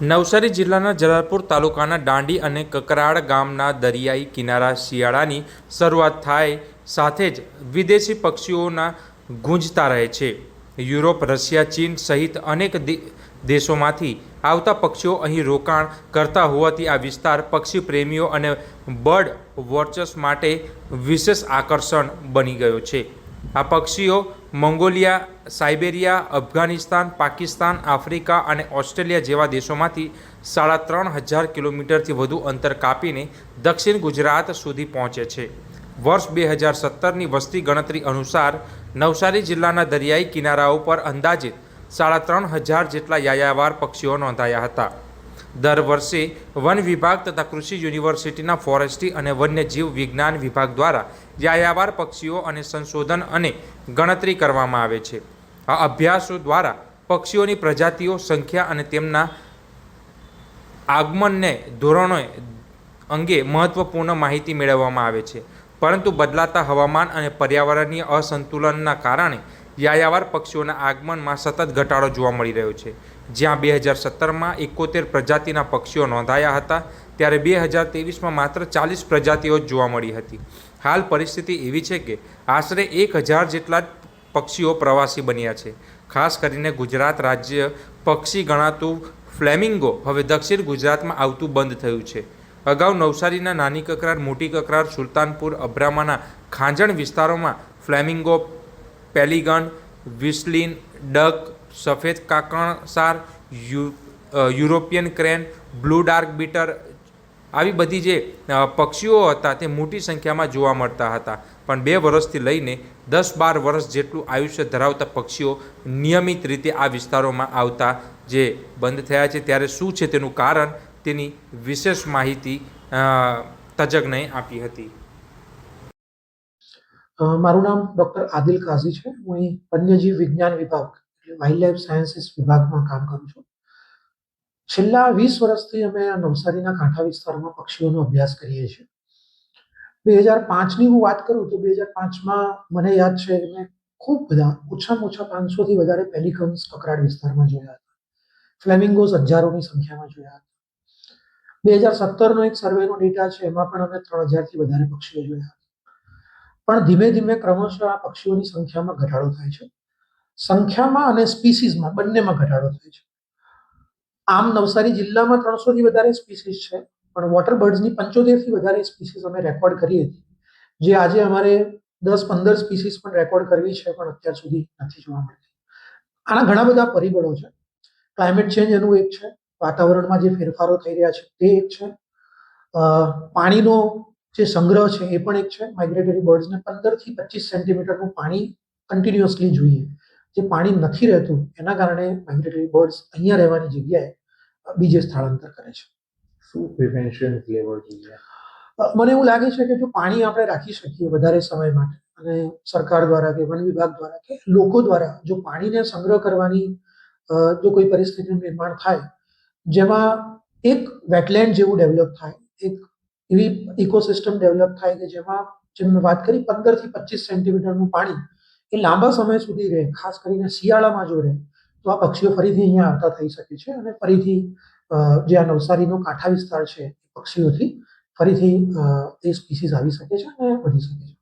નવસારી જિલ્લાના જલાલપુર તાલુકાના દાંડી અને કકરાડ ગામના દરિયાઈ કિનારા શિયાળાની શરૂઆત થાય સાથે જ વિદેશી પક્ષીઓના ગૂંજતા રહે છે. યુરોપ, રશિયા, ચીન સહિત અનેક દેશોમાંથી આવતા પક્ષીઓ અહીં રોકાણ કરતા હોવાથી આ વિસ્તાર પક્ષી પ્રેમીઓ અને બર્ડ વોચર્સ માટે વિશેષ આકર્ષણ બની ગયો છે. આ પક્ષીઓ Mongolia, Siberia, Afghanistan, Pakistan, Africa અને ઓસ્ટ્રેલિયા જેવા દેશોમાંથી 3,500 કિલોમીટરથી વધુ અંતર કાપીને દક્ષિણ ગુજરાત સુધી પહોંચે છે. વર્ષ 2017ની વસ્તી ગણતરી અનુસાર નવસારી જિલ્લાના દરિયાઈ કિનારાઓ પર અંદાજિત 3,500 જેટલા યાયાવાર પક્ષીઓ નોંધાયા હતા. દર વર્ષે વન વિભાગ તથા કૃષિ યુનિવર્સિટીના ફોરેસ્ટ્રી અને વન્યજીવ વિજ્ઞાન વિભાગ દ્વારા યાયાવાર પક્ષીઓ અને સંશોધન અને ગણતરી કરવામાં આવે છે. આ અભ્યાસો દ્વારા પક્ષીઓની પ્રજાતિઓ, સંખ્યા અને તેમના આગમનને ધોરણો અંગે મહત્વપૂર્ણ માહિતી મેળવવામાં આવે છે. પરંતુ બદલાતા હવામાન અને પર્યાવરણીય અસંતુલનના કારણે યાયાવાર પક્ષીઓના આગમનમાં સતત ઘટાડો જોવા મળી રહ્યો છે. જ્યાં 2017માં 71 પ્રજાતિના પક્ષીઓ નોંધાયા હતા, ત્યારે 2023માં માત્ર 40 પ્રજાતિઓ જ જોવા મળી હતી. હાલ પરિસ્થિતિ એવી છે કે આશરે 1,000 જેટલા પક્ષીઓ પ્રવાસી બન્યા છે. ખાસ કરીને ગુજરાત રાજ્ય પક્ષી ગણાતું ફ્લેમિંગો હવે દક્ષિણ ગુજરાતમાં આવતું બંધ થયું છે. અગાઉ નવસારીના નાની કકરાડ, મોટી કકરાડ, સુલતાનપુર, અબ્રામાના ખાંજણ વિસ્તારોમાં ફ્લેમિંગો, પેલિગન, વિસ્લિન, ડક, સફેદ કાકણસાર, European crane, blue dark bittern આવી બધી જે પક્ષીઓ હતા તે મોટી સંખ્યામાં જોવા મળતા હતા. પણ 2 વર્ષથી લઈને 10-12 વર્ષ જેટલું આયુષ્ય ધરાવતા પક્ષીઓ નિયમિત રીતે આ વિસ્તારોમાં આવતા જે બંધ થયા છે. ત્યારે શું છે તેનું કારણ, તેની વિશેષ માહિતી તજજ્ઞએ આપી હતી. મારું નામ ડૉક્ટર આદિલ કાઝી છે. હું અહીં વન્યજીવ વિજ્ઞાન વિભાગ એટલે વાઇલ્ડ લાઇફ સાયન્સીસ વિભાગમાં કામ કરું છું. છેલ્લા 20 વર્ષથી અમે નવસારીના કાંઠા વિસ્તારમાં પક્ષીઓનો અભ્યાસ કરીએ છીએ. 2005ની હું વાત કરું તો 2005માં મને યાદ છે કે મેં ખૂબ બધા, ઓછામાં ઓછા 500થી વધારે પેલિકન્સ કકરાડ વિસ્તારમાં જોયા હતા. ફ્લેમિંગોઝ હજારોની સંખ્યામાં જોયા હતા. 2017નો એક સર્વેનો ડેટા છે, એમાં પણ અમે 3,000થી વધારે પક્ષીઓ જોયા. પણ ધીમે ધીમે ક્રમશઃ આ પક્ષીઓની સંખ્યામાં ઘટાડો થાય છે. સંખ્યામાં અને સ્પીસીસમાં બંનેમાં ઘટાડો થાય છે. આમ નવસારી જિલ્લામાં 300થી વધારે સ્પીસીસ છે, પણ વોટર બર્ડ્સની 75થી વધારે સ્પીસીસ અમે રેકોર્ડ કરી હતી, જે આજે અમારે 10-15 સ્પીસીસ પણ રેકોર્ડ કરવી છે, પણ અત્યાર સુધી નથી જોવા મળતી. આના ઘણા બધા પરિબળો છે. ક્લાઇમેટ ચેન્જ એનું એક છે, વાતાવરણમાં જે ફેરફારો થઈ રહ્યા છે તે એક છે, પાણીનો જે સંગ્રહ છે એ પણ એક છે. માઇગ્રેટરી બર્ડ્સને 15થી 25 સેન્ટીમીટરનું પાણી કન્ટિન્યુઅસલી જોઈએ. જે પાણી નથી રહેતું એના કારણે માઇગ્રેટરી બર્ડ્સ અહીંયા રહેવાની જગ્યાએ બીજે સ્થળાંતર કરે છે. શું પ્રિવેન્શન લેવું જોઈએ? મને એવું લાગે છે કે જો પાણી આપણે રાખી શકીએ વધારે સમય માટે, અને સરકાર દ્વારા કે વન વિભાગ દ્વારા કે લોકો દ્વારા જો પાણીને સંગ્રહ કરવાની જો કોઈ પરિસ્થિતિનું નિર્માણ થાય, જેમાં એક વેટલેન્ડ જેવું ડેવલપ થાય, એક એવી ઇકોસિસ્ટમ ડેવલપ થાય કે જેમાં, જેમ મેં વાત કરી, 15થી 25 સેન્ટીમીટરનું પાણી એ લાંબા સમય સુધી રહે, ખાસ કરીને શિયાળામાં જો રહે તો આ પક્ષીઓ ફરીથી અહીંયા આવતા થઈ શકે છે અને ફરીથી જે આ નવસારીનો કાંઠા વિસ્તાર છે પક્ષીઓથી ફરીથી એ સ્પીસીસ આવી શકે છે અને વધી શકે છે.